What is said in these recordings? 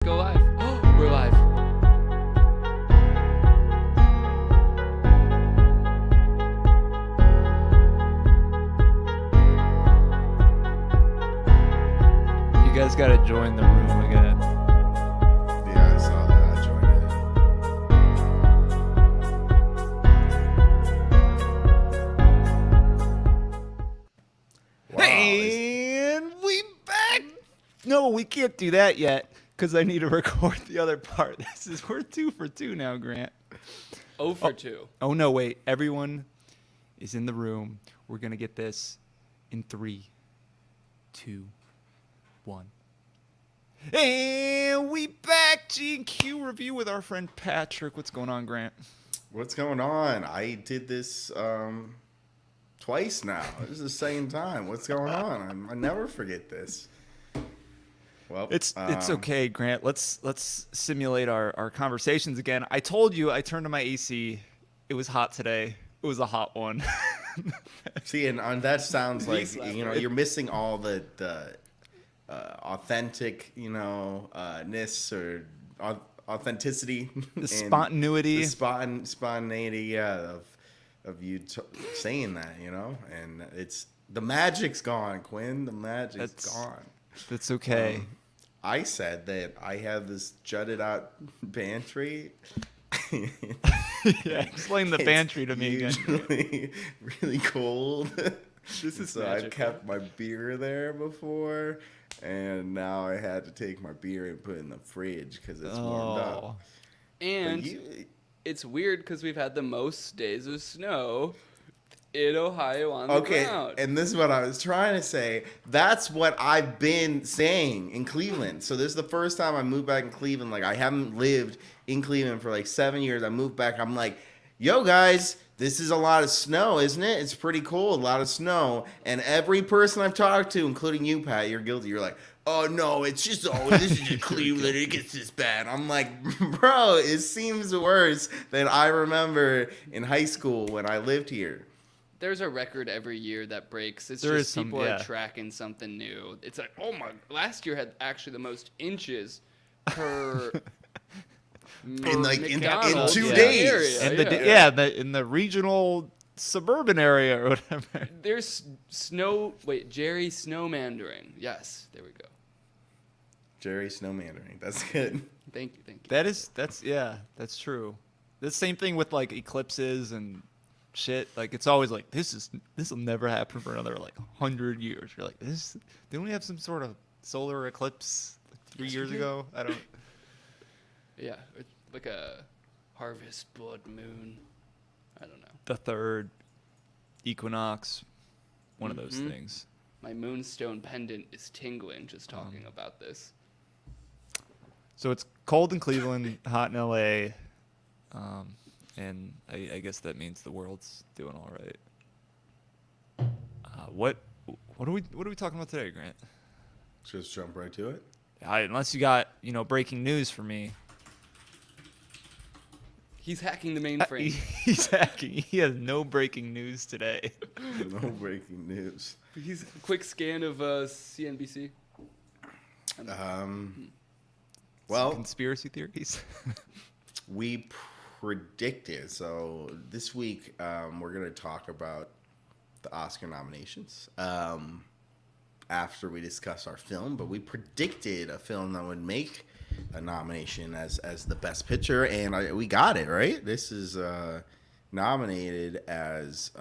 go live. We're live. You guys gotta join the room again. Yeah, I saw that. I joined it. Wow. And we back. No, we can't do that yet because I need to record the other part. We're 2 for 2 now, Grant. 0 for 2. Oh no, wait. Everyone is in the room. We're gonna get this in 3, 2, 1. And we back. G&Q review with our friend Patrick. What's going on, Grant? What's going on? I did this twice now. This is the second time. What's going on? I never forget this. Well, It's okay, Grant. Let's simulate our conversations again. I told you I turned on my AC. It was hot today. It was a hot one. See, and that sounds like These left, you're right? missing all the authentic ness or authenticity, The spontaneity. the spontaneity, yeah, of you saying that, and it's the magic's gone, Quinn. The magic's gone. That's okay. I said that I have this jutted out pantry. Yeah, explain the pantry to me again. Usually really cold. This is so magic. I've kept my beer there before, and now I had to take my beer and put it in the fridge because it's warmed up. Oh, And But it's weird because we've had the most days of snow in Ohio on the okay, ground. and this is what I was trying to say. That's what I've been saying in Cleveland. So this is the first time I moved back in Cleveland. Like, I haven't lived in Cleveland for like 7 years. I moved back. I'm like, yo, guys, this is a lot of snow, isn't it? It's pretty cool, a lot of snow. And every person I've talked to, including you, Pat, you're guilty. You're like, oh, no, it's just, this is just Cleveland. It gets this bad. I'm like, bro, it seems worse than I remember in high school when I lived here. There's a record every year that breaks. It's There is just some- people yeah. are tracking something new. It's like, oh my, last year had actually the most inches per In, like, in McDonald's 2 in the days. area, and in the regional suburban area or whatever. There's snow. Wait, Jerry Snowmandering. Yes, there we go. Jerry Snowmandering. That's good. Thank you, thank you. That's true. The same thing with like eclipses and shit. Like it's always like this will never happen for another like 100 years. You're like didn't we have some sort of solar eclipse like 3 Yes, years we did. ago? I don't. Yeah, it's like a harvest blood moon. I don't know. The third equinox, one of those Mhm. things. My moonstone pendant is tingling just talking about this. So it's cold in Cleveland, hot in LA, and I guess that means the world's doing all right. What are we talking about today, Grant? Just jump right to it. Unless you got breaking news for me. He's hacking the mainframe. He's hacking. He has no breaking news today. No breaking news. He's quick scan of CNBC. Well, Conspiracy theories. we predicted. So this week, we're going to talk about the Oscar nominations after we discuss our film. But we predicted a film that would make a nomination as the best picture, and we got it, right? This is nominated as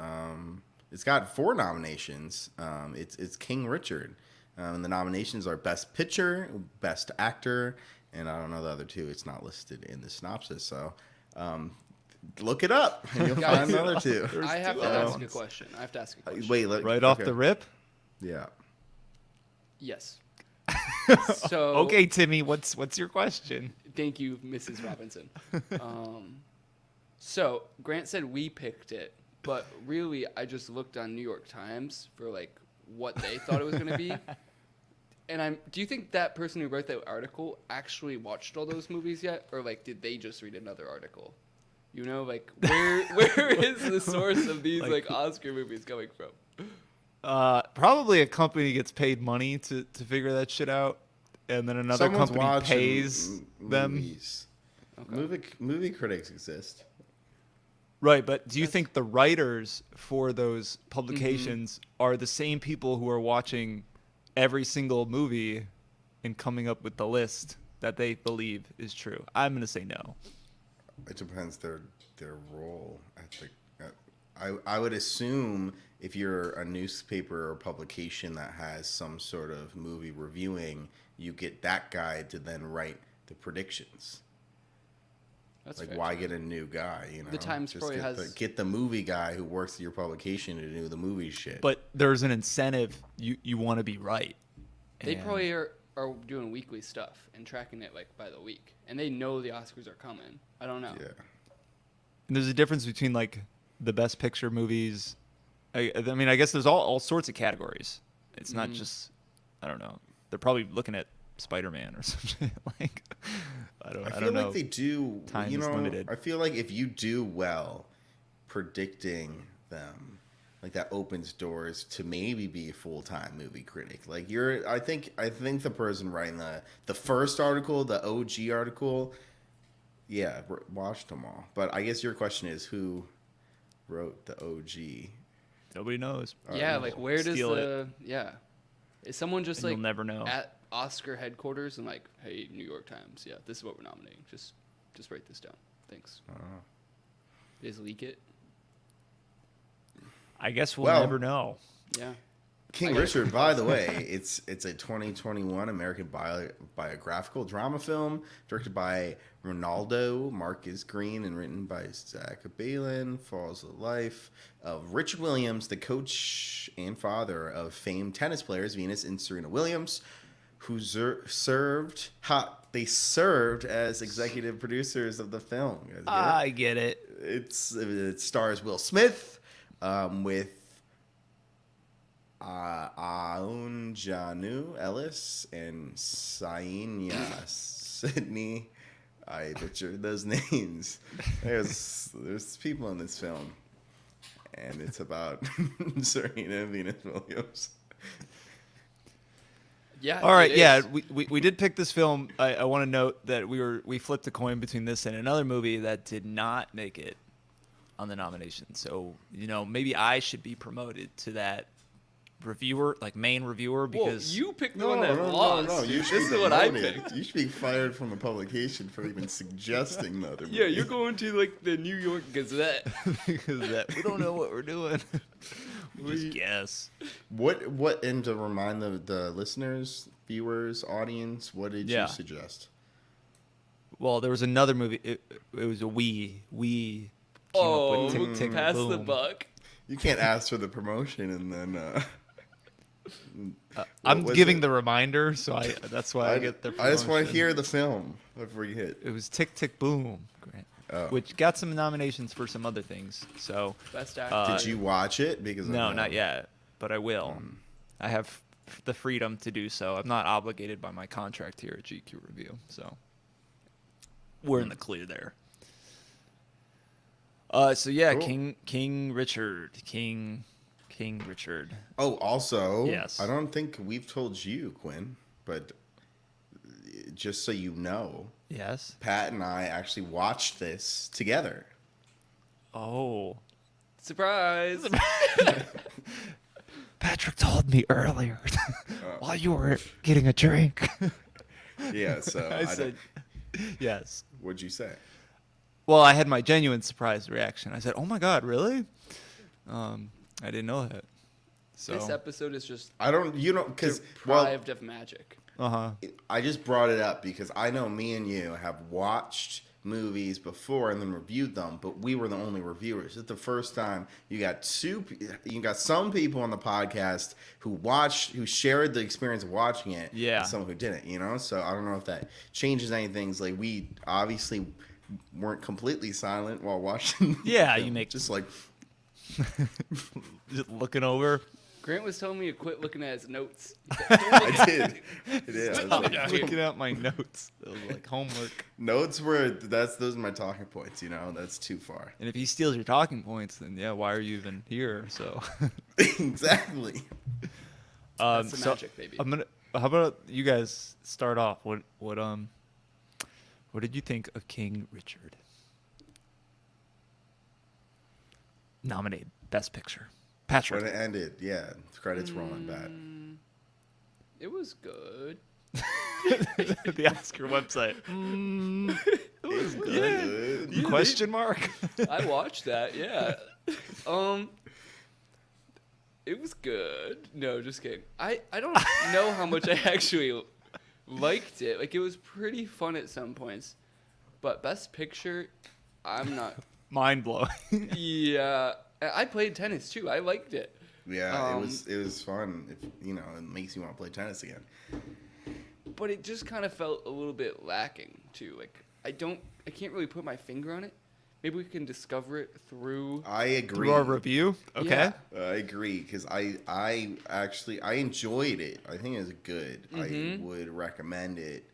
it's got 4 nominations. It's King Richard, and the nominations are Best Picture, Best Actor, and I don't know the other 2. It's not listed in the synopsis, so look it up and you'll Guys, find the other 2. I have two to other ask a ones. question. Wait, Right off the rip. Yeah. Yes. So Okay, Timmy. What's your question? Thank you, Mrs. Robinson. So Grant said we picked it, but really I just looked on New York Times for like what they thought it was going to be. And do you think that person who wrote that article actually watched all those movies yet, or like did they just read another article? You know, like where is the source of these like Oscar movies coming from? Probably a company gets paid money to figure that shit out. and then another Someone's company watching pays them. movies. Okay. Movie critics exist. Right, but do you think the writers for those publications Mm-hmm. are the same people who are watching every single movie and coming up with the list that they believe is true? I'm going to say no. It depends their role. I would assume if you're a newspaper or publication that has some sort of movie reviewing, you get that guy to then write the predictions. That's Like, fair. why get a new guy? You know, The Times Just probably get get the movie guy who works at your publication to do the movie shit. But there's an incentive. You want to be right. They And- probably are doing weekly stuff and tracking it like by the week, and they know the Oscars are coming. I don't know. Yeah. And there's a difference between like the best picture movies. I mean, I guess there's all sorts of categories. It's not just, I don't know. They're probably looking at Spider-Man or something. Like, I I feel don't know. like they do. Time you is know, limited. I feel like if you do well predicting them, like that opens doors to maybe be a full-time movie critic. Like I think the person writing the first article, the OG article, yeah, watched them all. But I guess your question is who wrote the OG? Nobody knows. Yeah, like where does Steal the is someone just And like you'll never know. at Oscar headquarters and like, hey, New York Times, yeah, this is what we're nominating. Just write this down. Thanks. They just leak it. I guess we'll Well- never know. Yeah. King Richard, by the way, it's a 2021 American biographical drama film directed by Ronaldo Marcus Green and written by Zach Balin. Follows the life of Richard Williams, the coach and father of famed tennis players Venus and Serena Williams, who served as executive producers of the film. You guys get it? I get it. It stars Will Smith with Aunjanue Ellis and Sainya Sydney. I butchered those names. There's people in this film, and it's about Serena and Venus Williams. Yeah. All right, it yeah, is. we did pick this film. I want to note that we flipped a coin between this and another movie that did not make it on the nomination. So, maybe I should be promoted to that reviewer, like main reviewer, because you picked the one that lost. No. You should This be is what I demoted. picked. You should be fired from the publication for even suggesting the other movie. Yeah, you're going to like the New York Gazette. because we don't know what we're doing. we just guess. What and to remind the listeners, viewers, audience, what did Yeah. you suggest? Well, there was another movie. It was a we came Oh, up with Tick Tick pass the Boom. buck. You can't ask for the promotion and then. I'm was giving it? the reminder, so that's why I get the. I just want to promotion. hear the film before you hit. It was Tick Tick Boom, Grant, Oh. which got some nominations for some other things. So Best actor. Uh, Did you watch it? Because I no, know- not yet, but I will. I have the freedom to do so. I'm not obligated by my contract here at GQ Review, so we're in the clear there. So yeah, Cool. King Richard. Oh, also, Yes. I don't think we've told you, Quinn, but just so you know, Yes. Pat and I actually watched this together. Oh, Surprise. Patrick told me earlier while you were getting a drink. Yeah, so I said, yes. what'd you say? Well, I had my genuine surprise reaction. I said, "Oh my God, really?" I didn't know that. So, This episode is just Because well, deprived of magic. I just brought it up because I know me and you have watched movies before and then reviewed them, but we were the only reviewers. It's the first time you got some people on the podcast who shared the experience of watching it. Yeah. And someone who didn't. So I don't know if that changes anything. It's like we obviously weren't completely silent while watching. Yeah, the you film. make- just like just looking over. Grant was telling me to quit looking at his notes. I did. I was like, Yeah. Looking at my notes. It was like homework. notes were those are my talking points. That's too far. And if he steals your talking points, then yeah, why are you even here? So, Exactly. That's the magic, baby. I'm how about you guys start off? What did you think of King Richard? Nominated Best Picture. Patrick. When it ended, yeah, the credits rolling back. It was good. The Oscar website. It was good. Yeah, Question mark? I watched that. Yeah. It was good. No, just kidding. I don't know how much I actually liked it. Like, it was pretty fun at some points. But Best Picture, I'm not. Mind blowing. Yeah. I played tennis too. I liked it. Yeah, it was fun. It makes you want to play tennis again. But it just kind of felt a little bit lacking too. Like, I can't really put my finger on it. Maybe we can discover it through. I agree. Through our review? Okay. Yeah. I agree because I actually enjoyed it. I think it was good. I would recommend it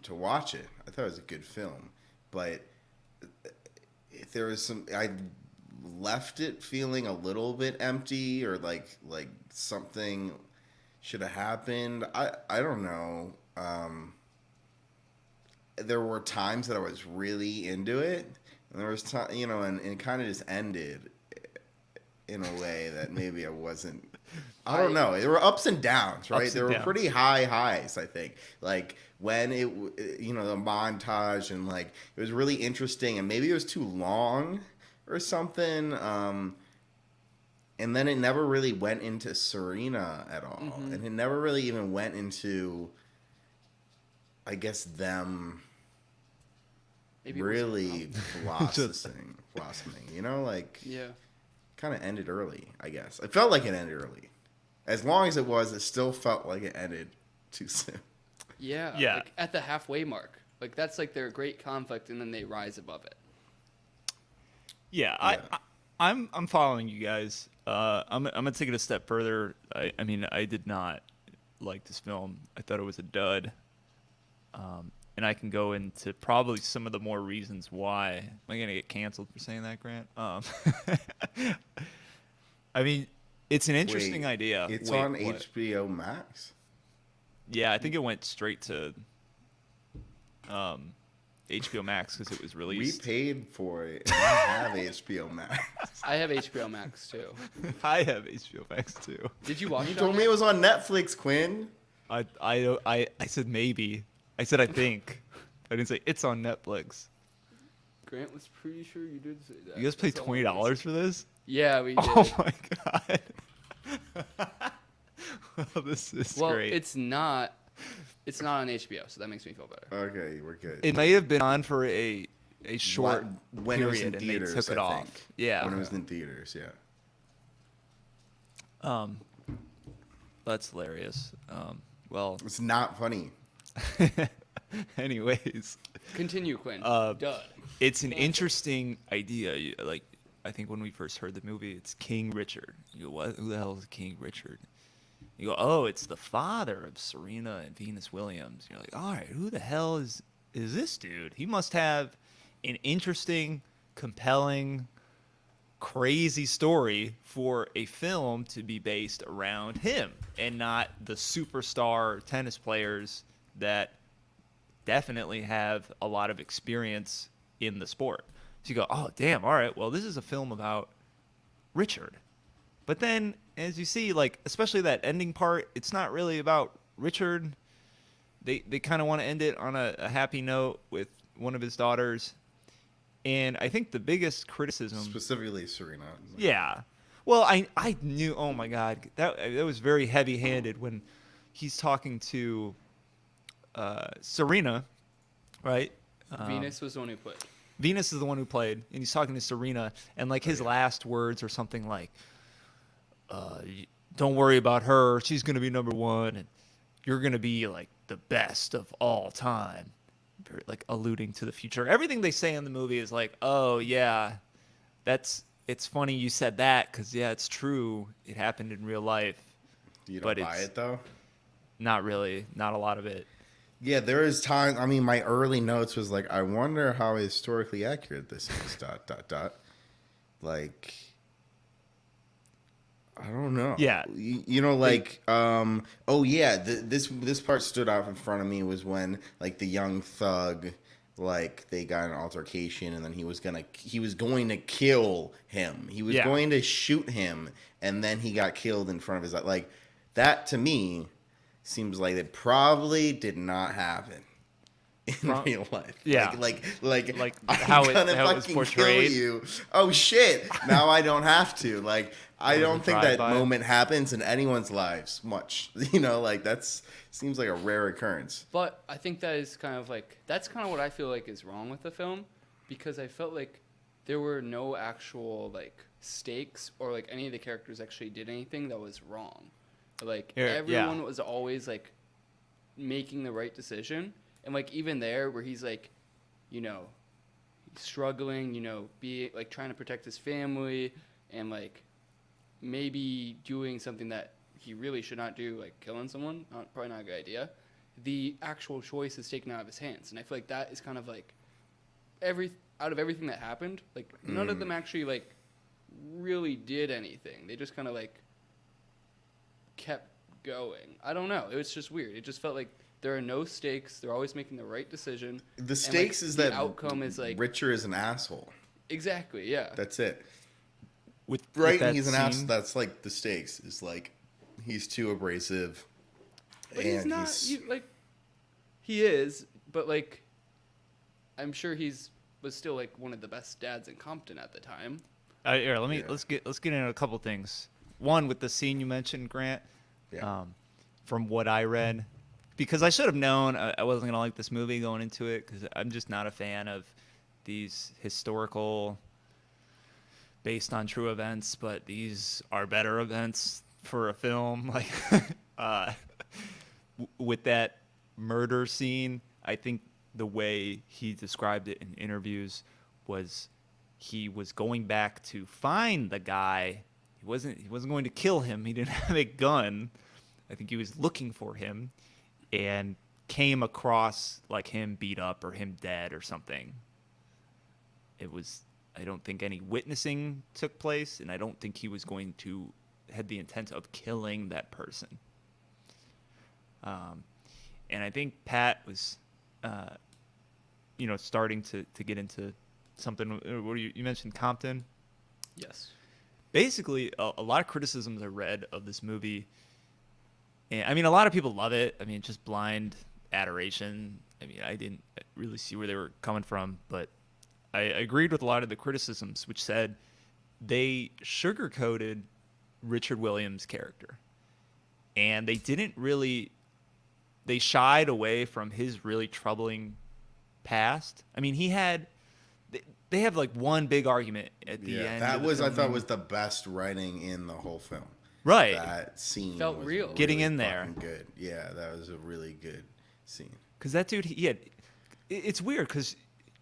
to watch it. I thought it was a good film, but there was I left it feeling a little bit empty or like something should have happened. I don't know. There were times that I was really into it, and there was time, and it kind of just ended in a way that maybe I wasn't. I don't know. There were ups and downs, right? There were pretty high highs, I think. Like when the montage and like it was really interesting, and maybe it was too long or something. And then it never really went into Serena at all, and it never really even went into, I guess, them Maybe really blossoming. Yeah. Kind of ended early, I guess. It felt like it ended early. As long as it still felt like it ended too soon. Yeah. Yeah. Like at the halfway mark. Like that's like their great conflict, and then they rise above it. Yeah. I'm following you guys. I'm gonna take it a step further. I mean, I did not like this film. I thought it was a dud. And I can go into probably some of the more reasons why. Am I gonna get canceled for saying that, Grant? I mean, it's an interesting idea. It's Wait, on what? HBO Max. Yeah, I think it went straight to HBO Max because it was We released. paid for it, and I have HBO Max. I have HBO Max too. I have HBO Max too. Did you watch You it? told on me there? it was on Netflix, Quinn. I said maybe. I said I think. I didn't say it's on Netflix. Grant was pretty sure you did say that. You guys paid That's all I $20 for this? Yeah, we did. Oh my god. Well, this is Well, great. it's not on HBO, so that makes me feel better. Okay, we're good. It may have been on for a short when it was in period theaters, and they took it I off. think. Yeah. When it was in theaters, yeah. That's hilarious. Well, It's not funny. anyways, Continue, Quinn. Dud. it's an interesting idea. Like, I think when we first heard the movie, it's King Richard. You go, what? Who the hell is King Richard? You go, oh, it's the father of Serena and Venus Williams. You're like, all right, who the hell is this dude? He must have an interesting, compelling, crazy story for a film to be based around him and not the superstar tennis players that definitely have a lot of experience in the sport. So you go, oh, damn, all right, well, this is a film about Richard. But then, as you see, like, especially that ending part, it's not really about Richard. They kind of want to end it on a happy note with one of his daughters. And I think the biggest criticism... Specifically Serena. Yeah. Well, I knew, oh my God, that was very heavy-handed when he's talking to Serena, right? Venus was the one who played. Venus is the one who played, and he's talking to Serena, and like his last words are something like, don't worry about her, she's going to be number one, and you're going to be like the best of all time. Very, like alluding to the future. Everything they say in the movie is like, oh yeah, it's funny you said that because yeah, it's true. It happened in real life. You don't buy it though? Not really. Not a lot of it. Yeah, there is time. I mean, my early notes was like, I wonder how historically accurate this is. ... Like, I don't know. Yeah. You know, like, oh yeah, this part stood out in front of me was when like the young thug, like they got an altercation and then he was going to kill him. He was going to shoot him and then he got killed in front of his, like, that to me seems like it probably did not happen in real life. Yeah. Like how I'm gonna how it was fucking portrayed. kill you. Oh shit! Now I don't have to. Like I don't think that moment happens in anyone's lives much. You know, like that's seems like a rare occurrence. But I think that is kind of like that's kind of what I feel like is wrong with the film, because I felt like there were no actual like stakes or like any of the characters actually did anything that was wrong. Like everyone was always like making the right decision. And, like, even there where he's, like, you know, struggling, you know, like, trying to protect his family and, like, maybe doing something that he really should not do, like killing someone, probably not a good idea, the actual choice is taken out of his hands. And I feel like that is kind of, like, out of everything that happened, like, none of them actually, like, really did anything. They just kind of, like, kept going. I don't know. It was just weird. It just felt like there are no stakes. They're always making the right decision. The stakes and, like, is the that outcome is like Richard is an asshole. Exactly. Yeah. That's it. With he's an asshole. That's like the stakes. Is like he's too abrasive. But he's not. He is, but like, I'm sure was still like one of the best dads in Compton at the time. Here, let's get into a couple things. One, with the scene you mentioned, Grant. Yeah. From what I read. Because I should have known I wasn't going to like this movie going into it, because I'm just not a fan of these historical, based on true events, but these are better events for a film. Like, with that murder scene, I think the way he described it in interviews was he was going back to find the guy. He wasn't going to kill him. He didn't have a gun. I think he was looking for him. And came across like him beat up or him dead or something. I don't think any witnessing took place, and I don't think he was had the intent of killing that person. And I think Pat was, starting to get into something. What you mentioned Compton? Yes. Basically, a lot of criticisms I read of this movie. And, I mean, a lot of people love it. I mean, just blind adoration. I mean, I didn't really see where they were coming from, but I agreed with a lot of the criticisms, which said they sugarcoated Richard Williams' character. And they they shied away from his really troubling past. I mean, they have like one big argument at the end. That was, I thought, was the best writing in the whole film. Right. That scene felt was real. Really getting in there. Good. Yeah, that was a really good scene. Because that dude, it's weird because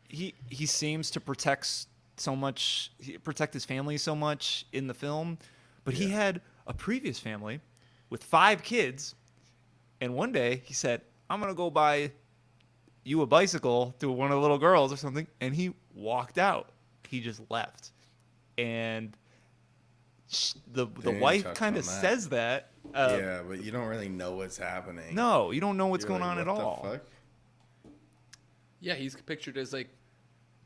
he seems to protect his family so much in the film, but he had a previous family with 5 kids, and one day he said, "I'm gonna go buy you a bicycle to one of the little girls or something," and he walked out. He just left, and the wife kind of says that. Yeah, but you don't really know what's happening. No, you don't know what's going on at what the all. fuck? Yeah, he's pictured as like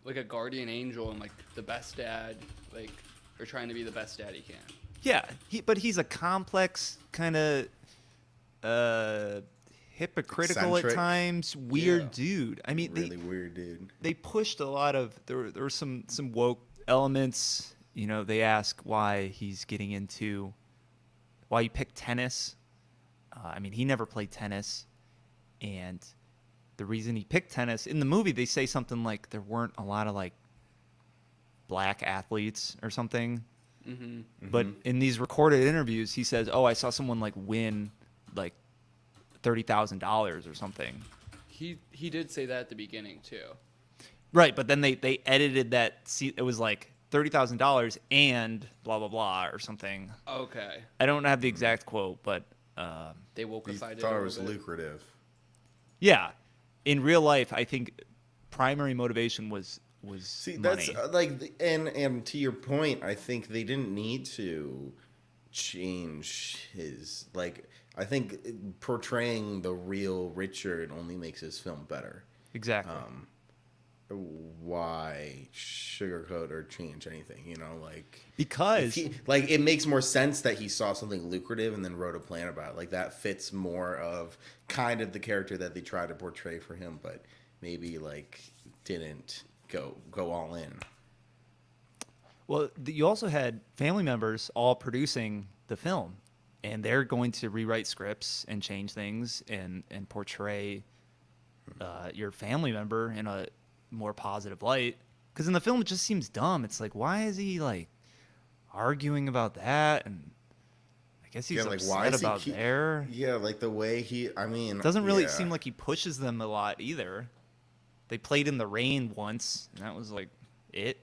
a guardian angel and like the best dad, like, or trying to be the best dad he can. Yeah, but he's a complex kind of hypocritical Eccentric. at times, weird dude. I mean, really weird dude. They pushed a lot of there were some woke elements. You know, they ask why he picked tennis. I mean, he never played tennis, and the reason he picked tennis in the movie, they say something like there weren't a lot of like black athletes or something. Mm-hmm. But in these recorded interviews, he says, "Oh, I saw someone like win like $30,000 or something." He did say that at the beginning too. Right, but then they edited that. See, it was like $30,000 and blah blah blah or something. Okay. I don't have the exact quote, but they wokeified it. Thought it was lucrative. Yeah, in real life, I think primary motivation was See, money. that's like, and to your point, I think they didn't need to change his like. I think portraying the real Richard only makes his film better. Exactly. Why sugarcoat or change anything? You know, like Because like it makes more sense that he saw something lucrative and then wrote a plan about it. Like that fits more of kind of the character that they tried to portray for him, but maybe like didn't go all in. well, you also had family members all producing the film, and they're going to rewrite scripts and change things and portray your family member in a more positive light. Because in the film, it just seems dumb. It's like, why is he like arguing about that? And I guess he's Like upset is he about there. Yeah, like the way he. I mean, It doesn't really yeah. seem like he pushes them a lot either. They played in the rain once, and that was like it.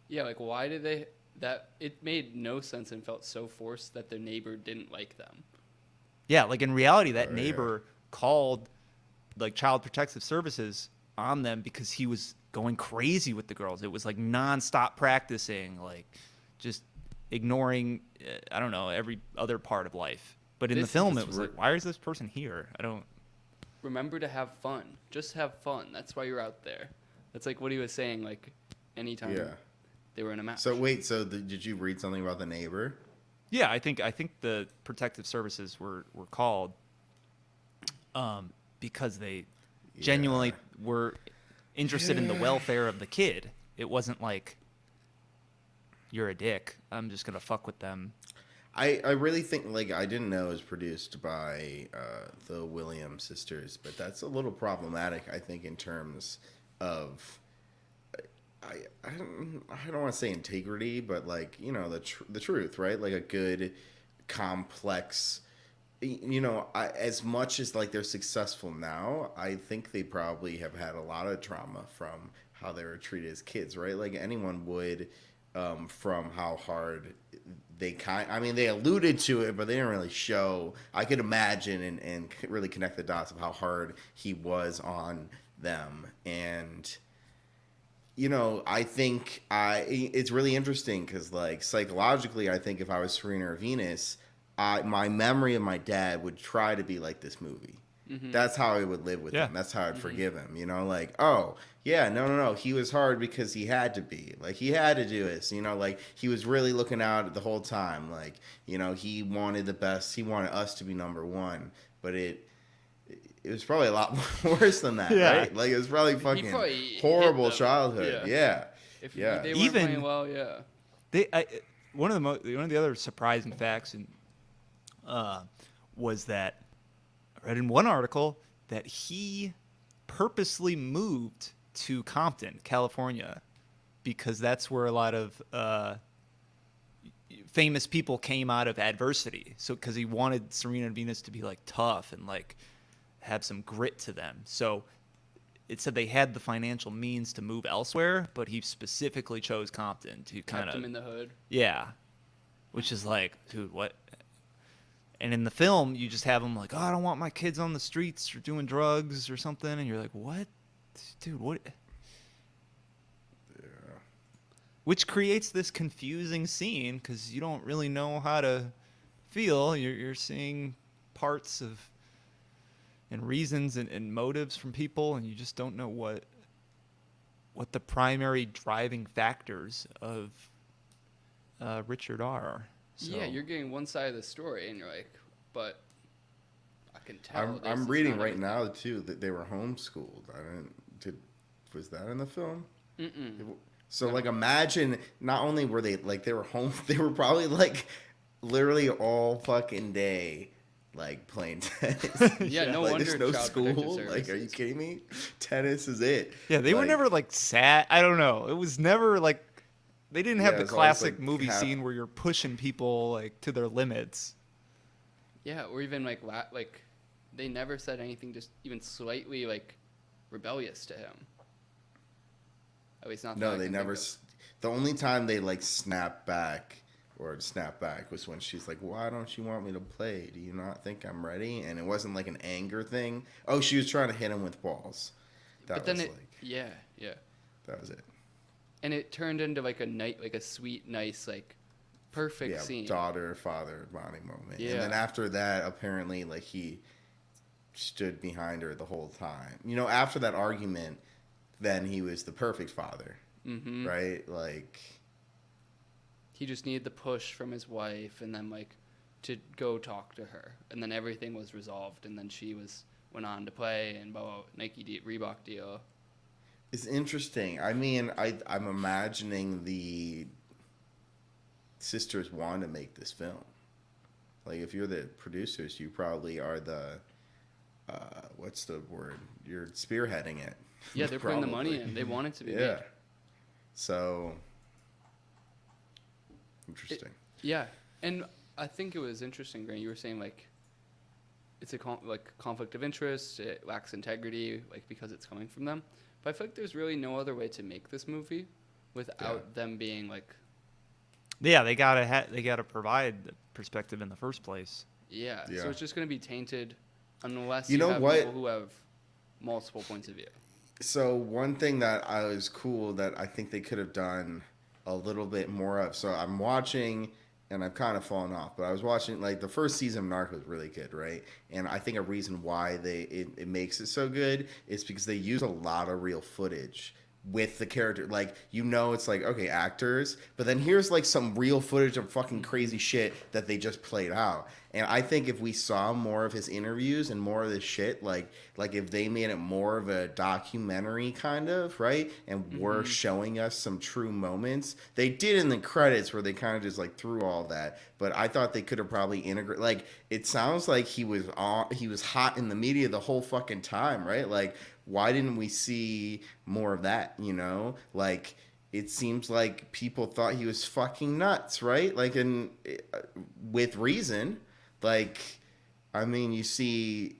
Yeah, like why did they that? It made no sense and felt so forced that their neighbor didn't like them. Yeah, like in reality, that Oh, neighbor called like Child Protective Services on them because he was going crazy with the girls. It was like nonstop practicing, like just ignoring, I don't know, every other part of life. But in the film, it was like, why is this person here? I don't. Remember to have fun. Just have fun. That's why you're out there. That's like what he was saying. Like anytime they were in a match. So wait, did you read something about the neighbor? Yeah, I think the protective services were called because they genuinely were interested in the welfare of the kid. It wasn't like you're a dick, I'm just gonna fuck with them. I really think like I didn't know it was produced by the Williams sisters, but that's a little problematic. I think in terms of I don't want to say integrity, but like you know the truth, right? Like a good complex. You know, as much as like they're successful now, I think they probably have had a lot of trauma from how they were treated as kids, right? Like anyone would, from how hard I mean, they alluded to it, but they didn't really show. I could imagine and really connect the dots of how hard he was on them. And, you know, I think it's really interesting because, like, psychologically, I think if I was Serena or Venus, my memory of my dad would try to be like this movie. Mm-hmm. That's how I would live with him. That's how I'd forgive him. You know, like, oh, yeah, no. He was hard because he had to be. Like, he had to do this. You know, like, he was really looking out the whole time. Like, you know, he wanted the best. He wanted us to be number one. But it was probably a lot worse than that, right? Like, it was probably fucking horrible childhood. Yeah. If they weren't playing well, one of the other surprising facts was that I read in one article that he purposely moved to Compton, California, because that's where a lot of famous people came out of adversity. So because he wanted Serena and Venus to be like tough and like have some grit to them. So it said they had the financial means to move elsewhere, but he specifically chose Compton to kind of kept him in the hood. Yeah, which is like, dude, what? And in the film, you just have him like, oh, I don't want my kids on the streets or doing drugs or something, and you're like, what, dude, what? Yeah. Which creates this confusing scene because you don't really know how to feel. You're seeing parts of and reasons and motives from people, and you just don't know what the primary driving factors of Richard are. So. Yeah, you're getting one side of the story, and you're like, but I can tell. I'm reading right now too that they were homeschooled. Was that in the film? Mm-mm. So like, imagine not only were they like they were home, they were probably like literally all fucking day like playing tennis. Yeah, no like, wonder. There's no Child school. Like, are you kidding me? Tennis is it. Yeah, they were never like sad. I don't know. It was never like. They didn't have the classic movie scene where you're pushing people like to their limits. Yeah, or even like they never said anything just even slightly like rebellious to him. At least not. No, they never. The only time they like snap back was when she's like, "Why don't you want me to play? Do you not think I'm ready?" And it wasn't like an anger thing. Oh, she was trying to hit him with balls. That was yeah. That was it. And it turned into like a sweet, nice, like perfect yeah, scene. daughter father bonding moment. Yeah. And then after that, apparently, like, he stood behind her the whole time. You know, after that argument, then he was the perfect father, Mm-hmm. right? Like, He just needed the push from his wife, and then like to go talk to her, and then everything was resolved, and then she went on to play and blah, blah, Reebok deal. it's interesting. I mean, I'm imagining the sisters want to make this film. Like, if you're the producers, you probably are the what's the word? You're spearheading it. Yeah, they're putting the money Probably. in. They want it to be Yeah. made. So interesting. Yeah, and I think it was interesting, Grant. You were saying like it's a conflict of interest. It lacks integrity, like because it's coming from them. But I feel like there's really no other way to make this movie without them being like, Yeah, they gotta provide the perspective in the first place. yeah. Yeah. So it's just gonna be tainted unless You you know have what? people who have multiple points of view. So one thing that I was cool that I think they could have done a little bit more of. So I'm watching, and I've kind of fallen off, but I was watching, like, the first season of Narc was really good, right? And I think a reason why it makes it so good is because they use a lot of real footage with the character. Like, you know, it's like, okay, actors, but then here's like some real footage of fucking crazy shit that they just played out. And I think if we saw more of his interviews and more of this shit, like if they made it more of a documentary kind of, right? And were showing us some true moments. They did in the credits where they kind of just like threw all that. But I thought they could have probably integrated, like, it sounds like he was hot in the media the whole fucking time, right? Like, why didn't we see more of that, you know? Like, it seems like people thought he was fucking nuts, right? Like, with reason. Like, I mean, you see,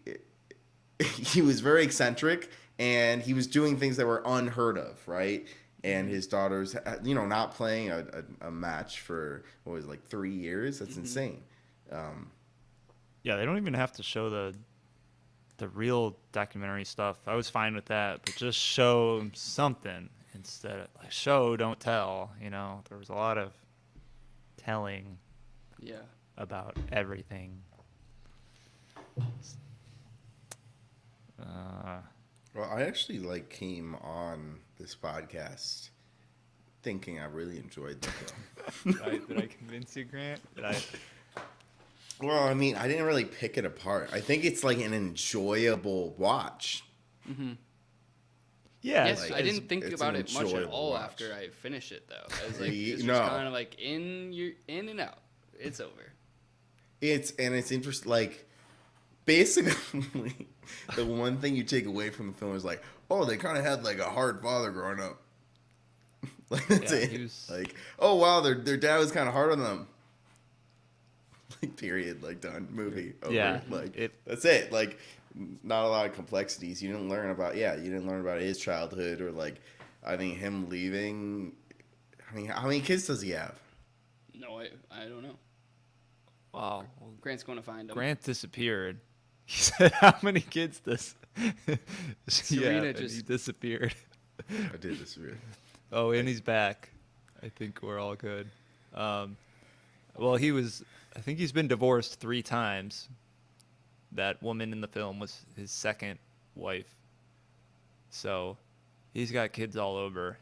he was very eccentric, and he was doing things that were unheard of, right? And his daughter's, you know, not playing a match for, what was it, like 3 years? That's insane. Yeah, they don't even have to show the real documentary stuff. I was fine with that, but just show something instead of like show, don't tell. You know, there was a lot of telling Yeah. about everything. Well, I actually, like, came on this podcast thinking I really enjoyed the film. Did I convince you, Grant? Well, I mean, I didn't really pick it apart. I think it's like an enjoyable watch. Yeah, Yes, I didn't think it's about an it much at enjoyable all watch. after I finished it, though. I was like, You- it's no. just kind of like in and out. It's over. It's interesting. Like, basically, the one thing you take away from the film is like, oh, they kind of had like a hard father growing up. Like, that's Yeah, it. he was- Like, oh wow, their dad was kind of hard on them. Like, period. Like, done. Movie. Over. Yeah, Like, that's it. Like, not a lot of complexities. You didn't learn about his childhood, or like, I think him leaving. I mean, how many kids does he have? No, I don't know. Wow. Grant's going to find him. Grant disappeared. He said, "How many kids does?" Serena and just- he disappeared. I did this weird. Oh, and he's back. I think we're all good. Well, I think he's been divorced 3 times. That woman in the film was his second wife. So he's got kids all over.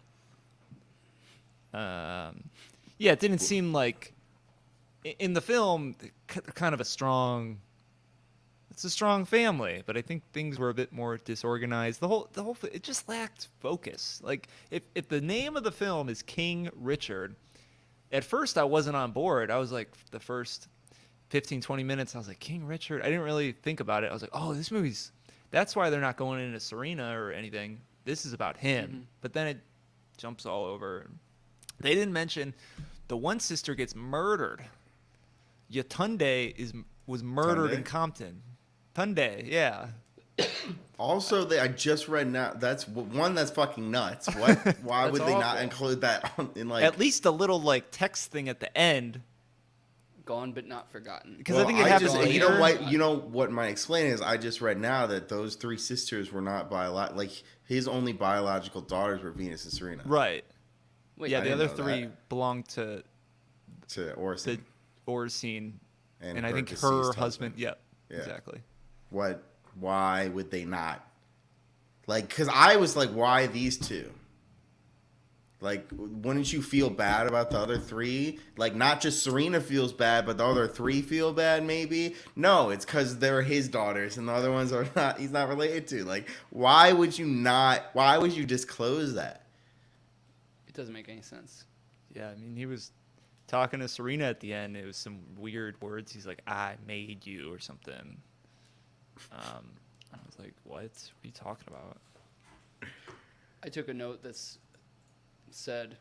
Yeah, it didn't seem like in the film kind of a strong. It's a strong family, but I think things were a bit more disorganized. The whole it just lacked focus. Like if the name of the film is King Richard, at first I wasn't on board. I was like the first 15 20 minutes I was like King Richard. I didn't really think about it. I was like, "Oh, this movie's that's why they're not going into Serena or anything. This is about him." But then it jumps all over. They didn't mention the one sister gets murdered. Yatunde was murdered Tunde? in Compton. Tunde, yeah. Also, I just read now. That's one that's fucking nuts. What? Why That's would they not awful. include that in like? At least a little like text thing at the end. Gone but not forgotten. Because I think it happens just, later. you know what my explain is. I just read now that those 3 sisters were not like his only biological daughters were Venus and Serena. Right. Wait, Yeah, I the didn't other know 3 that. belong to to Orson. the Orson, and her I think deceased her husband. Yep, Yeah. exactly. Why would they not? Like, because I was like, why these two? Like, wouldn't you feel bad about the other three? Like, not just Serena feels bad, but the other three feel bad, maybe? No, it's because they're his daughters, and the other ones are not, he's not related to. Like, why would you disclose that? It doesn't make any sense. Yeah, I mean, he was talking to Serena at the end. It was some weird words. He's like, "I made you" or something. I was like, "What? What are you talking about?" I took a note that's said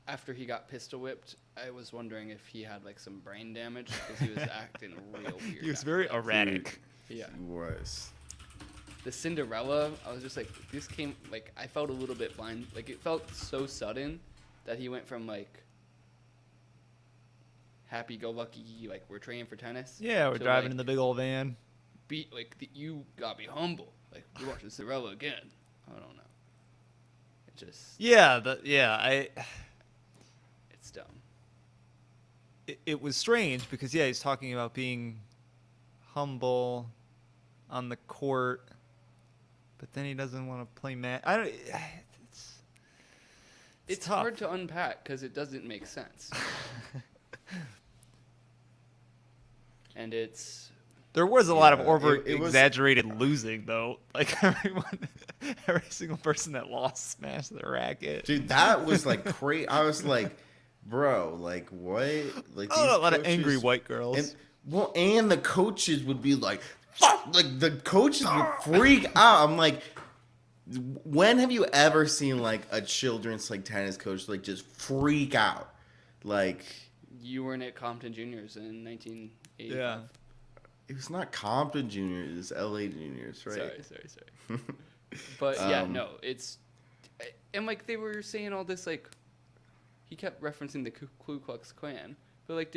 after he got pistol whipped, I was wondering if he had like some brain damage because he was acting real weird. He was after very that. erratic. Yeah. He was. The Cinderella, I was just like, this came like I felt a little bit blind. Like it felt so sudden that he went from like happy-go-lucky, like we're training for tennis. Yeah, we're to, driving like, in the big old van. You gotta be humble. Like we watching Cinderella again. I don't know. It just it's dumb. It was strange because he's talking about being humble on the court, but then he doesn't want to play I don't. It's tough. hard to unpack because it doesn't make sense. And There was a lot of Yeah, over it was- exaggerated losing though. Like every single person that lost smashed their racket. Dude, that was like crazy. I was like, bro, like what? Like Oh, a lot of coaches- angry white girls. And the coaches would be like, fuck, like the coaches would freak out. I'm like, when have you ever seen like a children's like tennis coach like just freak out? Like, you weren't at Compton Juniors in 1985. Yeah. it was not Compton Juniors, it was LA Juniors, right? Sorry. But yeah, no, it's and like they were saying all this like he kept referencing the Ku Klux Klan, but like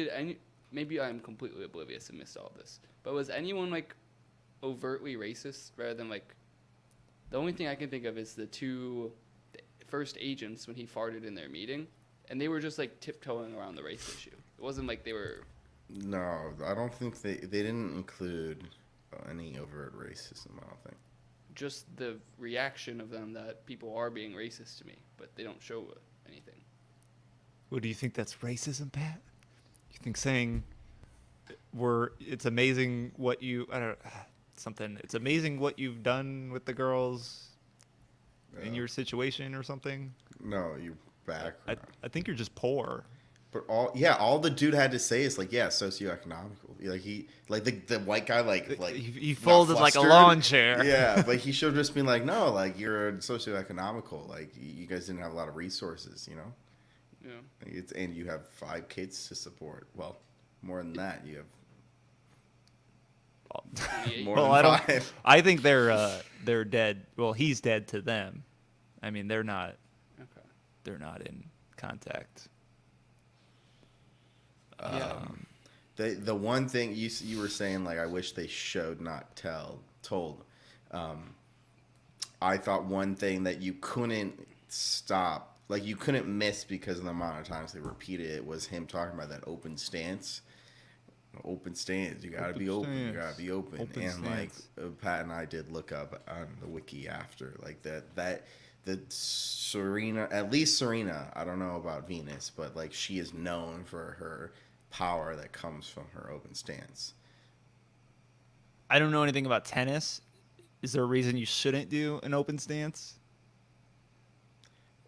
maybe I'm completely oblivious and missed all of this, but was anyone like overtly racist rather than like the only thing I can think of is the two first agents when he farted in their meeting, and they were just like tiptoeing around the race issue. It wasn't like they were. No, I don't think they didn't include any overt racism, I don't think. Just the reaction of them that people are being racist to me, but they don't show anything. Well, do you think that's racism, Pat? You think saying it's amazing what you it's amazing what you've done with the girls in your situation or something? No, you back. I think you're just poor. But all the dude had to say is like, yeah, socioeconomical. Like the white guy like he not folded like a flustered. lawn chair. Yeah, but he should have just been like, no, like you're socioeconomical. Like you guys didn't have a lot of resources, you know. Yeah. Like, and you have 5 kids to support. Well, more than that, you have 28. more Well, than 5. I think they're dead. Well, he's dead to them. I mean, they're not in contact. Yeah. The one thing you were saying, like, I wish they showed, not told. I thought one thing that you couldn't stop, like you couldn't miss because of the amount of times they repeated it, was him talking about that open stance. Open stance. You gotta be open. You gotta be open. Open and stance. like Pat and I did look up on the wiki after, like that Serena, at least Serena, I don't know about Venus, but like she is known for her power that comes from her open stance. I don't know anything about tennis. Is there a reason you shouldn't do an open stance?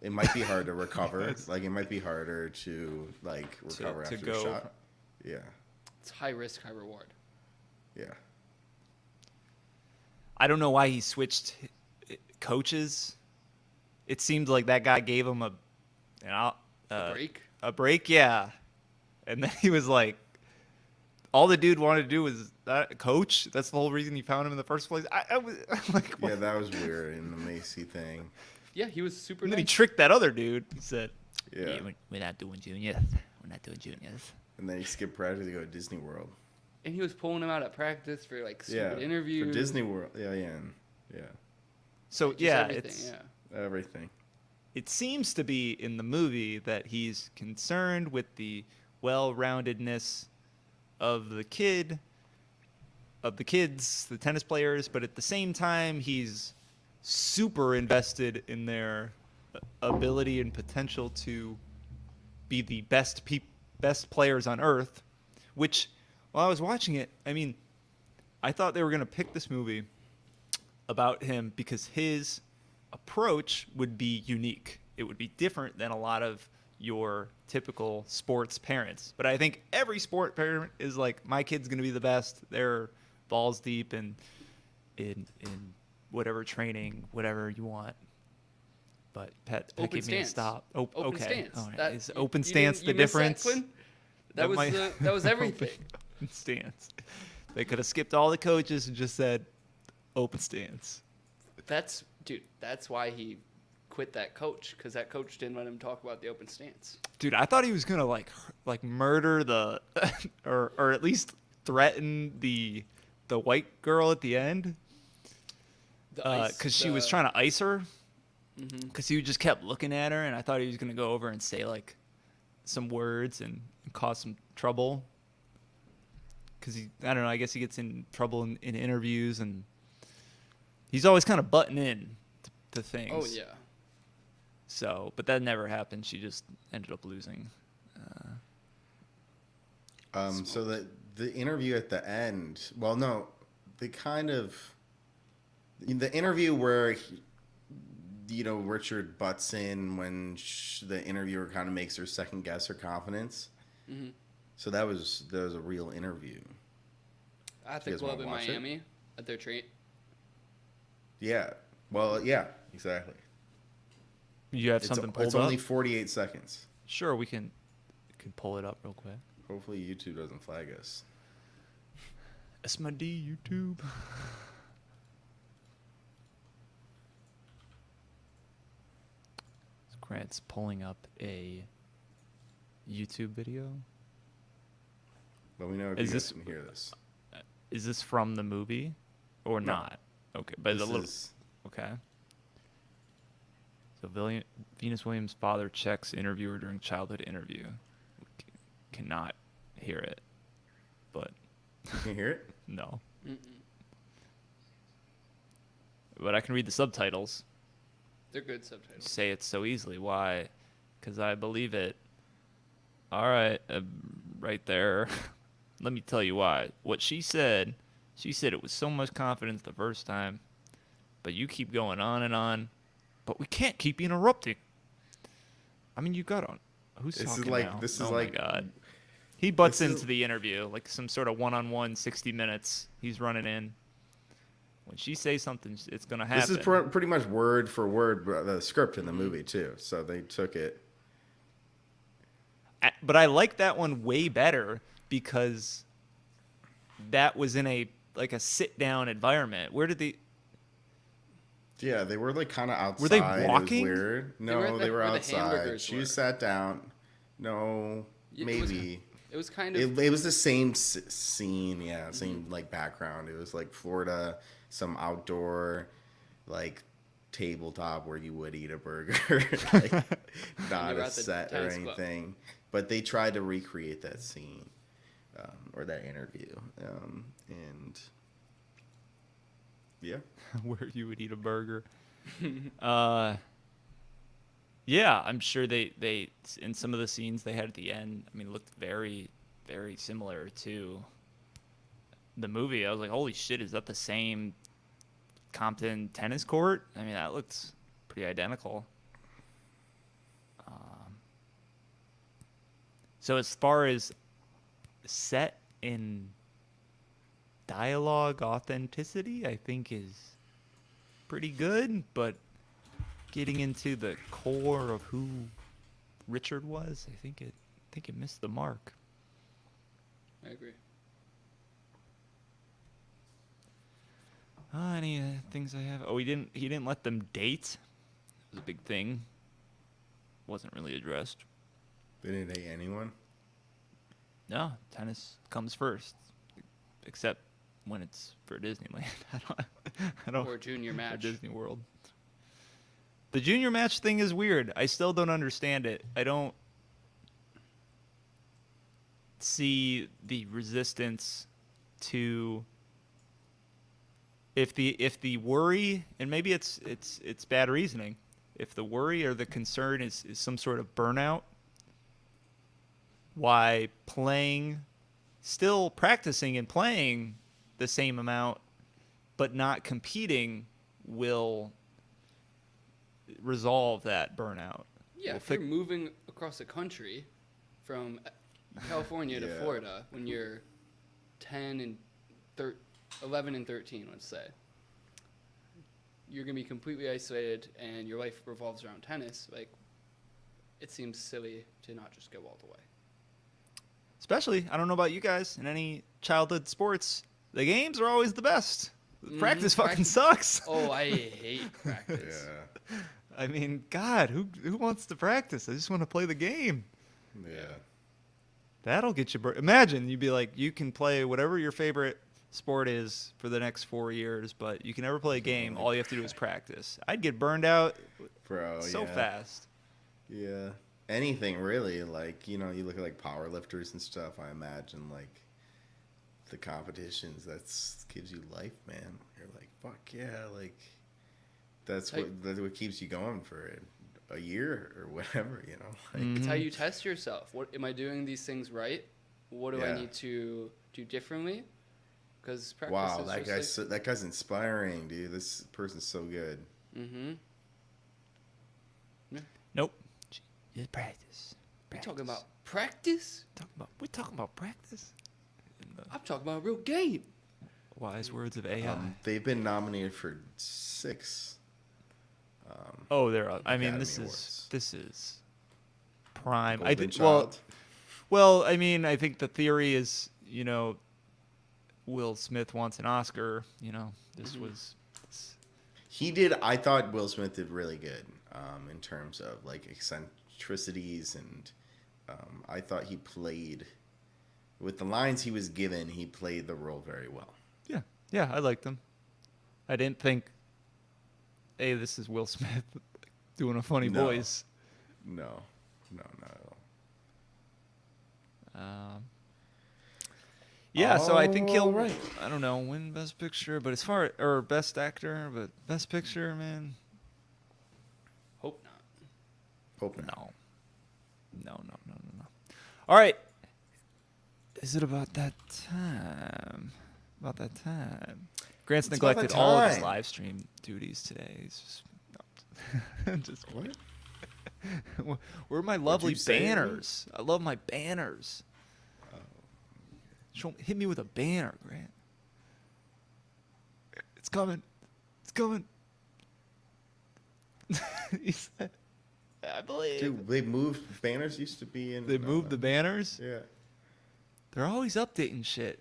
It might be hard to recover. Like it might be harder to like recover to after go. a shot. Yeah. It's high risk, high reward. Yeah. I don't know why he switched coaches. It seemed like that guy gave him a Break. A break, yeah. And then he was like, all the dude wanted to do was coach. That's the whole reason you found him in the first place. I was like, what? Yeah, that was weird in the Macy thing. Yeah, he was super And then he nice. tricked that other dude. He said, Yeah. we're not doing juniors. We're not doing juniors. And then he skipped practice to go to Disney World. And he was pulling him out at practice for like Yeah. stupid interviews. For Disney World. Yeah. So Just yeah, everything, it's Everything. it seems to be in the movie that he's concerned with the well-roundedness of the kids, the tennis players, but at the same time, he's super invested in their ability and potential to be the best players on earth, which, while I was watching it, I mean, I thought they were going to pick this movie about him because his approach would be unique. It would be different than a lot of your typical sports parents. But I think every sport parent is like, my kid's going to be the best. They're balls deep in whatever training, whatever you want. But Pet gave me a stop. Open Okay. stance. All right. That, Is open you stance the didn't- you missed difference? That, Quinn? That was that was everything. Open stance. They could have skipped all the coaches and just said open stance. That's why he quit that coach, because that coach didn't let him talk about the open stance. Dude, I thought he was gonna like murder the or at least threaten the white girl at the end, because she was trying to ice her. Because he just kept looking at her, and I thought he was gonna go over and say like some words and cause some trouble. Because I don't know, I guess he gets in trouble in interviews, and he's always kind of butting in to things. Oh yeah. So, but that never happened. She just ended up losing. So the interview at the end, well, no, the interview where Richard butts in when the interviewer kind of makes her second guess her confidence. Mm-hmm. So that was a real interview. At the club in Miami, at their train. Yeah. Well, yeah, exactly. You have something pulled up? It's only 48 seconds. Sure, we can pull it up real quick. Hopefully YouTube doesn't flag us. That's my D, YouTube. Grant's pulling up a YouTube video. But we know if you guys can hear this. Is this from the movie or not? Okay, but it's a little. Okay. So Venus Williams' father checks interviewer during childhood interview. Cannot hear it, but. You can hear it? No. Mm-mm. But I can read the subtitles. They're good subtitles. Say it so easily. Why? Because I believe it. All right, right there. Let me tell you why. What she said it with so much confidence the first time, but you keep going on and on, but we can't keep interrupting. I mean, you got on. Who's talking now? This is oh like. My God. He butts into the interview, like some sort of one-on-one 60 minutes. He's running in. When she says something, it's going to happen. This is pretty much word for word the script in the movie, too. So they took it. But I like that one way better because that was in a sit-down environment. Where did they... Yeah, they were like kind of outside. Were they walking? It was weird. No, they were outside. She sat down. No, maybe. It was kind of... It was the same scene, yeah, same like background. It was like Florida, some outdoor, like tabletop where you would eat a burger, like not a set or anything. Club. But they tried to recreate that scene or that interview, and yeah, where you would eat a burger. Yeah, I'm sure they in some of the scenes they had at the end, I mean, it looked very, very similar to the movie. I was like, holy shit, is that the same Compton tennis court? I mean, that looks pretty identical. So as far as set in dialogue authenticity, I think is pretty good, but getting into the core of who Richard was, I think it missed the mark. I agree. Any things I have? Oh, he didn't let them date. It was a big thing. Wasn't really addressed. They didn't date anyone? No, tennis comes first, except when it's for Disneyland. I don't. Or junior match. Or Disney World. The junior match thing is weird. I still don't understand it. see the resistance to if the worry, and maybe it's bad reasoning, if the worry or the concern is some sort of burnout, why still practicing and playing the same amount but not competing will resolve that burnout. Yeah, if you're moving across the country from California to Yeah. Florida when you're 10 and 11 and 13, let's say, you're going to be completely isolated and your life revolves around tennis, like, it seems silly to not just go all the way. Especially, I don't know about you guys, in any childhood sports, the games are always the best. Practice fucking sucks. Oh, I hate practice. Yeah. I mean, God, who wants to practice? I just want to play the game. Yeah. That'll get you. Imagine you'd be like, you can play whatever your favorite sport is for the next 4 years, but you can never play a game. All you have to do is practice. I'd get burned out Bro, so fast. Yeah. Anything really, like, you look at like power lifters and stuff, I imagine like the competitions, that's gives you life, man. You're like, fuck yeah, like that's what keeps you going for a year or whatever, like It's how you test yourself. What am I doing these things right? What do I need to do differently? Because practice wow, is that guy's inspiring, dude. This person's so good. Yeah. Nope. Just practice. We're talking about practice? We're talking about practice. I'm talking about a real game. Wise words of AI. They've been nominated for 6. Oh, they're. I mean, Academy this Awards. is prime. I Golden think. Child. Well, I mean, I think the theory is, Will Smith wants an Oscar. This was. He did. I thought Will Smith did really good in terms of like eccentricities, and I thought he played with the lines he was given. He played the role very well. Yeah, I liked him. I didn't think, hey, this is Will Smith doing a funny voice. No, not at all. Yeah, so I think he'll, Alright. I don't know, win Best Picture, but Best Actor, but Best Picture, man, Hope not. Hope not. no. All right, is it about that time? Grant's It's about neglected that all of his time. live stream duties today. He's just What? Where are my lovely you say? banners? I love my banners. Hit me with a banner, Grant. It's coming. He said, I believe. Dude, they moved. Banners used to be in. They moved the banners? Yeah. They're always updating shit.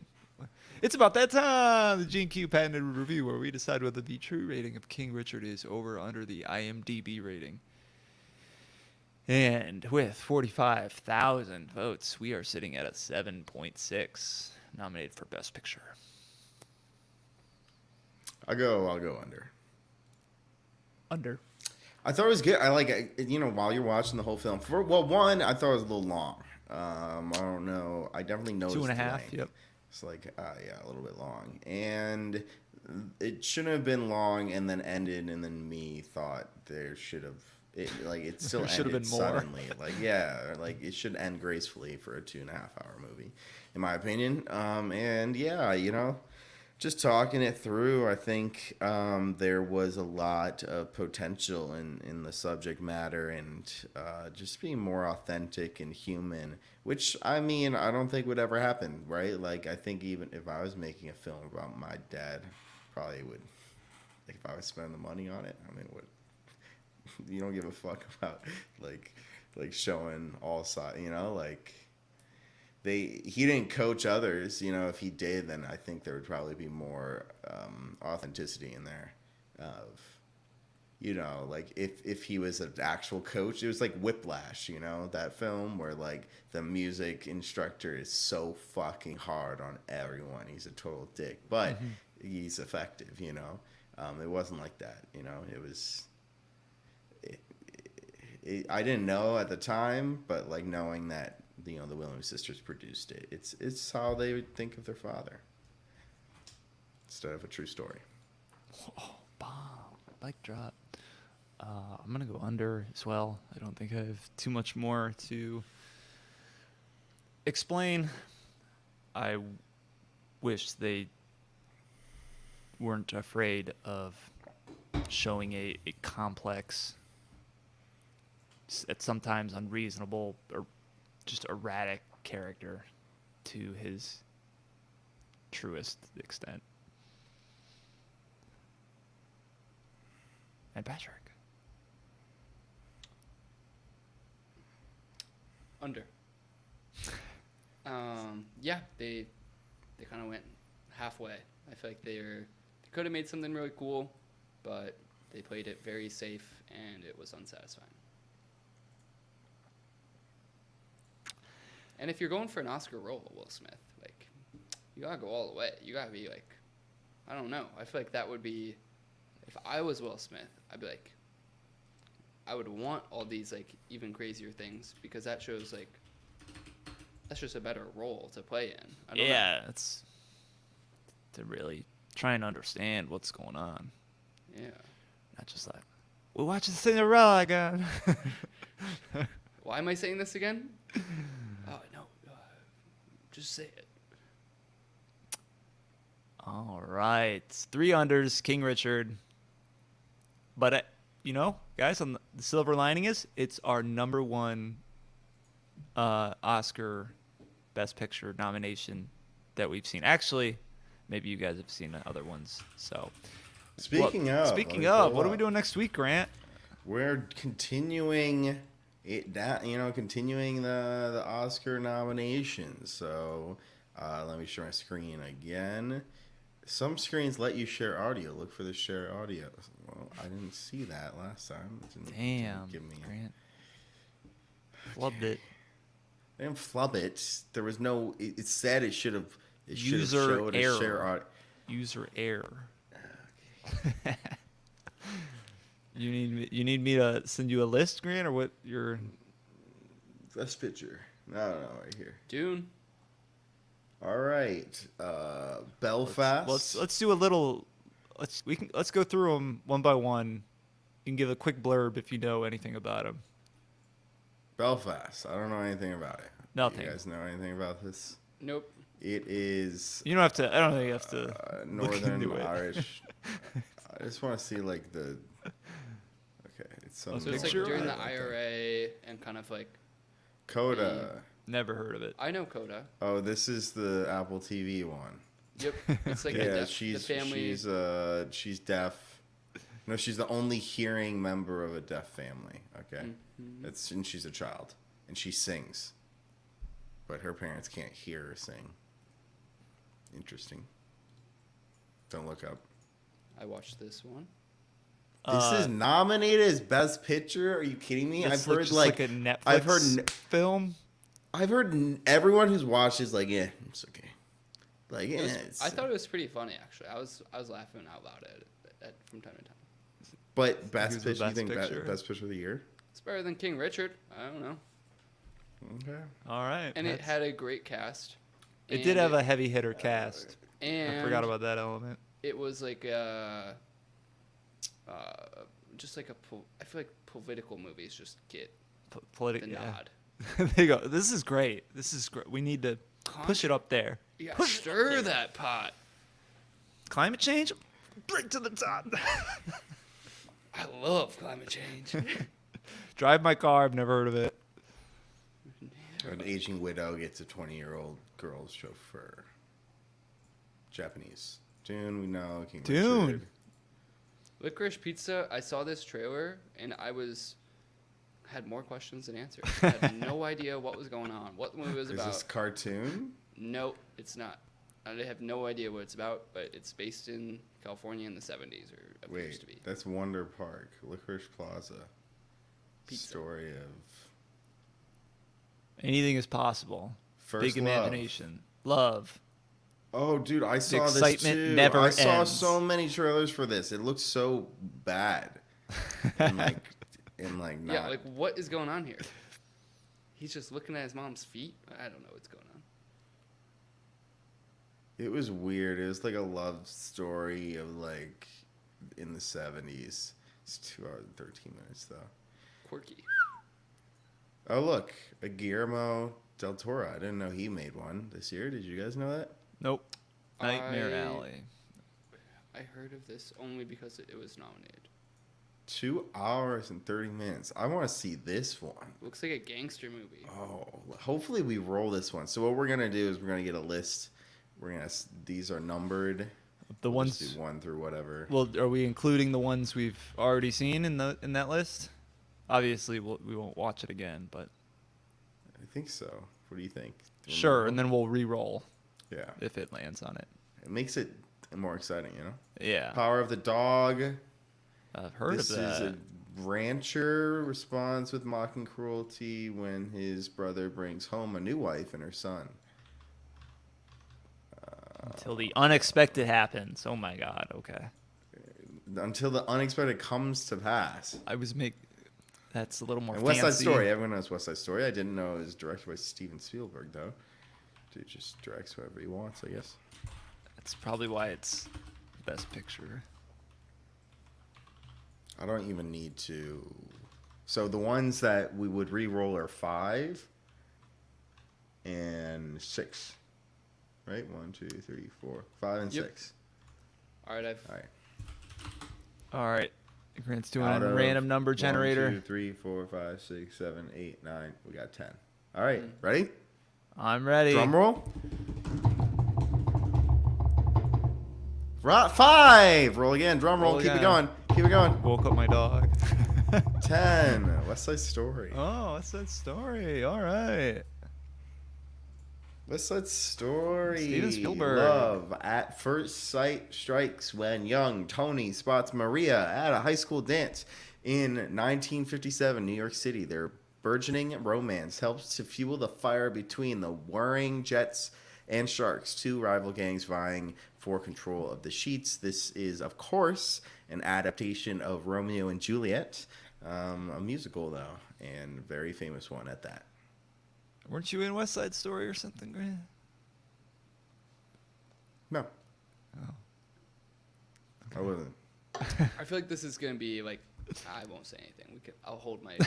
It's about that time, the G&Q patented review, where we decide whether the true rating of King Richard is over or under the IMDb rating. And with 45,000 votes, we are sitting at a 7.6, nominated for Best Picture. I'll go under. Under. I thought it was good. I like it, while you're watching the whole film. One, I thought it was a little long. I don't know. I definitely noticed 2.5. the length. Yep. It's like, a little bit long. And it shouldn't have been long and then ended, and then me thought there should have. It still There should have ended been more. suddenly. It should end gracefully for a 2.5-hour movie, in my opinion. Just talking it through, I think there was a lot of potential in the subject matter, and just being more authentic and human, which, I mean, I don't think would ever happen, right? Like, I think even if I was making a film about my dad, probably would, like, if I was spending the money on it, I mean, you don't give a fuck about, like showing all sides, he didn't coach others, if he did, then I think there would probably be more authenticity in there of, if he was an actual coach. It was like Whiplash, that film where like the music instructor is so fucking hard on everyone. He's a total dick, but he's effective, it wasn't like that, it was, I didn't know at the time, but like knowing that the Williams sisters produced it. It's how they would think of their father instead of a true story. Oh, bomb. Mic drop. I'm going to go under as well. I don't think I have too much more to explain. I wish they weren't afraid of showing a complex, at sometimes unreasonable or just erratic character to his truest extent. And Patrick. Under. Yeah, they kind of went halfway. I feel like they could have made something really cool, but they played it very safe, and it was unsatisfying. And if you're going for an Oscar role, Will Smith, like, you gotta go all the way. You gotta be like, I don't know. I feel like that would be, if I was Will Smith, I'd be like, I would want all these like even crazier things, because that shows like that's just a better role to play in. I don't know. It's to really try and understand what's going on. Yeah. Not just like, we're watching Cinderella again. Why am I saying this again? Oh no, just say it. All right, 3 unders, King Richard. But guys, on the silver lining is it's our number 1 Oscar Best Picture nomination that we've seen. Actually, maybe you guys have seen other ones. So, Speaking of, what are we doing next week, Grant? We're continuing continuing the Oscar nominations. So let me share my screen again. Some screens let you share audio. Look for the share audio. Well, I didn't see that last time. Damn, give me Grant. Flubbed it. I didn't flub it. There was no. It said it should have. It should have User showed error. a share audio. User error. Okay. You need me to send you a list, Grant, or what? Your Best picture. No, right here. Dune. All right. Belfast. Let's do a little. Let's go through them one by one. You can give a quick blurb if you know anything about them. Belfast. I don't know anything about it. Nothing. You guys know anything about this? Nope. It is. You don't have to. I don't think you have to. Northern Irish. I just want to see like the. Okay, it's some. So it's like during the IRA and kind of like. Coda. Never heard of it. I know Coda. Oh, this is the Apple TV one. Yep. It's like Yeah, the family. she's deaf. No, she's the only hearing member of a deaf family. Okay, and she's a child, and she sings, but her parents can't hear her sing. Interesting. Don't look up. I watched this one. This is nominated as Best Picture. Are you kidding me? I've heard like a Netflix film. I've heard everyone who's watched is like, yeah, it's okay. Like, yeah, I thought it was pretty funny actually. I was laughing out loud at it from time to time. But Best Who's the Picture, you Best think Picture? Best Picture of the Year? It's better than King Richard. I don't know. Okay. All right. And it had a great cast. It did have a heavy hitter cast. And I forgot about that element. It was like just like I feel like political movies just get the nod. There you go. This is great. We need to push it up there. You gotta stir that pot. Climate change, bring to the top. I love climate change. Drive my car. I've never heard of it. An aging widow gets a 20-year-old girl's chauffeur. Japanese. Dune, we know. King Dune. Richard. Licorice Pizza. I saw this trailer and I had more questions than answers. I had no idea what was going on, what the movie was about. Is this cartoon? No, it's not. I have no idea what it's about, but it's based in California in the 70s, or appears to be. That's Wonder Park, Licorice Plaza. Pizza. Story of Anything is possible. First Big Love. imagination. Love. Oh, dude, I saw this excitement too. never I saw ends. so many trailers for this. It looks so bad. and not. Yeah, like what is going on here? He's just looking at his mom's feet. I don't know what's going on. It was weird. It was like a love story of like in the 70s. It's 2 hours and 13 minutes though. Quirky. Oh look, a Guillermo Del Toro. I didn't know he made one this year. Did you guys know that? Nope. Nightmare I- Alley. I heard of this only because it was nominated. 2 hours and 30 minutes. I want to see this one. Looks like a gangster movie. Oh, hopefully we roll this one. So what we're gonna do is we're gonna get a list. These are numbered. The We'll just ones. do 1 through whatever. Well, are we including the ones we've already seen in that list? Obviously, we won't watch it again, but I think so. What do you think? Do you sure. wanna And then we'll re-roll roll? Yeah, if it lands on it. it makes it more exciting, you know. Yeah, Power of the Dog. I've heard This of that. is a rancher responds with mocking cruelty when his brother brings home a new wife and her son. Until the unexpected happens. Oh my God. Okay. Until the unexpected comes to pass. That's a little more And West Side fancy. Story. Everyone knows West Side Story. I didn't know it was directed by Steven Spielberg, though. Dude just directs whatever he wants, I guess. That's probably why it's Best Picture. I don't even need to. So the ones that we would re-roll are 5 and 6. Right? 1, 2, 3, 4, 5, and Yep. 6. All right, All right. All right. Grant's doing Out a of random number 1, generator. 2, 3, 4, 5, 6, 7, 8, 9. We got 10. All right. Ready? I'm ready. Drum roll. 5. Roll again. Drum roll. Roll Keep it again. going. Keep it going. Woke up my dog. 10. West Side Story. Oh, what's that story? All right. West Side Story. Steven Spielberg. Love at first sight strikes when young Tony spots Maria at a high school dance in 1957, New York City. Their burgeoning romance helps to fuel the fire between the whirring jets and sharks, two rival gangs vying for control of the sheets. This is, of course, an adaptation of Romeo and Juliet, a musical, though, and a very famous one at that. Weren't you in West Side Story or something, Grant? No. Oh. I wasn't. I feel like this is gonna be like I won't say anything. I'll hold my.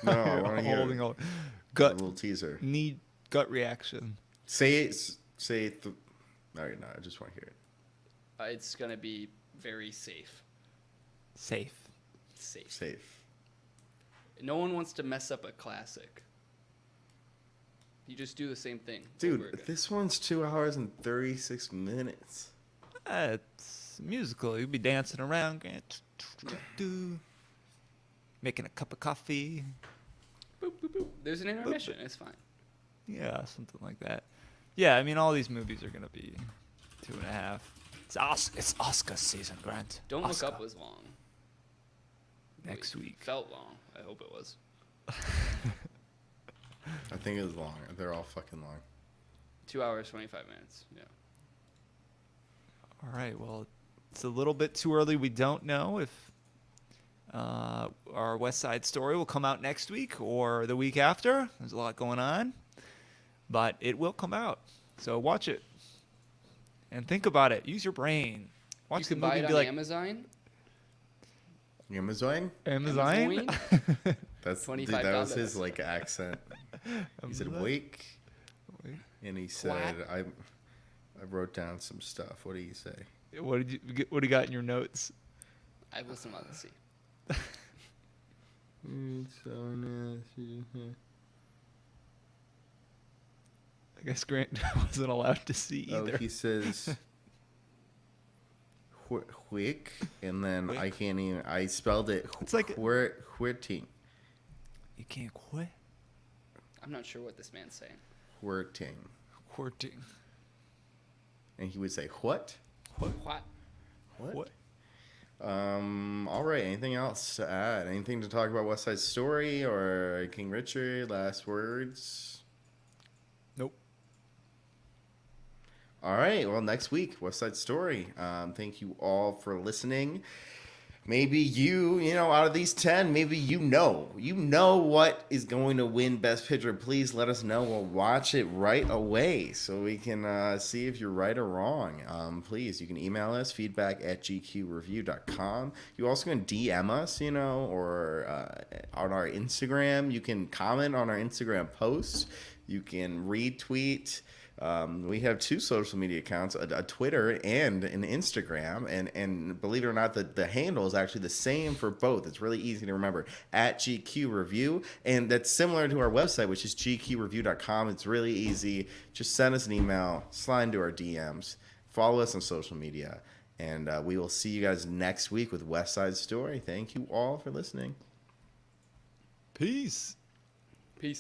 No, I want to hear Holding a on. Gut. little teaser. Need gut reaction. Say it. Say it. No, you're not. I just want to hear it. It's gonna be very safe. Safe. Safe. Safe. No one wants to mess up a classic. You just do the same thing. over Dude, again. this one's 2 hours and 36 minutes. It's musical. You'd be dancing around, Grant. Making a cup of coffee. Boop, boop, boop. There's an intermission. It's fine. Yeah, something like that. Yeah, I mean, all these movies are gonna be 2.5. It's Oscar season, Grant. Don't Oscar. Look Up was long. Next It week. felt long. I hope it was. I think it was long. They're all fucking long. 2 hours 25 minutes. Yeah. All right. Well, it's a little bit too early. We don't know if our West Side Story will come out next week or the week after. There's a lot going on, but it will come out. So watch it and think about it. Use your brain. Watch You the can movie buy and it be on like Amazon. Amazon? Amazon. That's dude, $25. that was his like accent. He said Amazon? wake, Wait. and he said I wrote down some stuff. What do you say? What did you get? What do you got in your notes? I wasn't allowed to see. I guess Grant wasn't allowed to see Oh, either. he says quick, and then I Quick. can't even. I spelled it. It's like- Huerting. You can't quit. I'm not sure what this man's saying. Huerting. Courting. And he would say what? What? What? All right. Anything else to add? Anything to talk about West Side Story or King Richard? Last words. Nope. All right. Well, next week, West Side Story. Thank you all for listening. maybe you know, out of these 10, maybe you know what is going to win Best Picture. Please let us know. We'll watch it right away so we can see if you're right or wrong. Please, you can email us, feedback@gqreview.com. You also can DM us, you know, or on our Instagram. You can comment on our Instagram posts. You can retweet. We have 2 social media accounts, a Twitter and an Instagram, and believe it or not, the handle is actually the same for both. It's really easy to remember, @GQ Review, and that's similar to our website, which is gqreview.com. It's really easy. Just send us an email, slide into our DMs, follow us on social media, and we will see you guys next week with West Side Story. Thank you all for listening. Peace. Peace.